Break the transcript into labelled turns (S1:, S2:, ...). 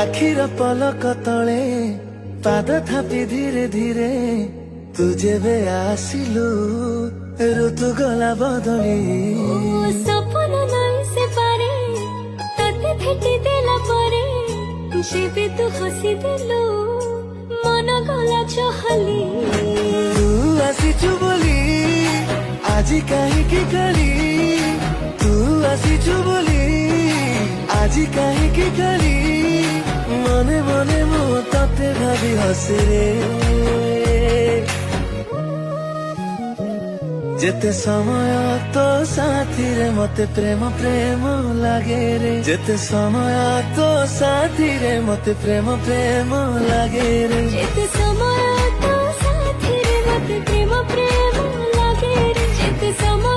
S1: আখির পলক তଳେ পাদ থাপি ধীরে ধীরে তু যেবে আসিলু ঋতু গলা বদলি
S2: সপন নই সে পারে ততে ভেটি দেলা পরে যেবে তু হসি দেলু মন গলা চহলি
S1: তু আসিছু বলি আজি কাহিকি কালি তু আসিছু বলি আজি কাহিকি কালি মনে মনে মো ততে ভাবি হসে রে যেতে সময় তো সাথীরে মতে প্রেম প্রেম লাগে রে যেতে সময় তো সাথীরে মতে প্রেম প্রেম লাগে রে
S2: যেতে সময় তো সাথীরে মতে প্রেম প্রেম লাগে রে যেতে সময়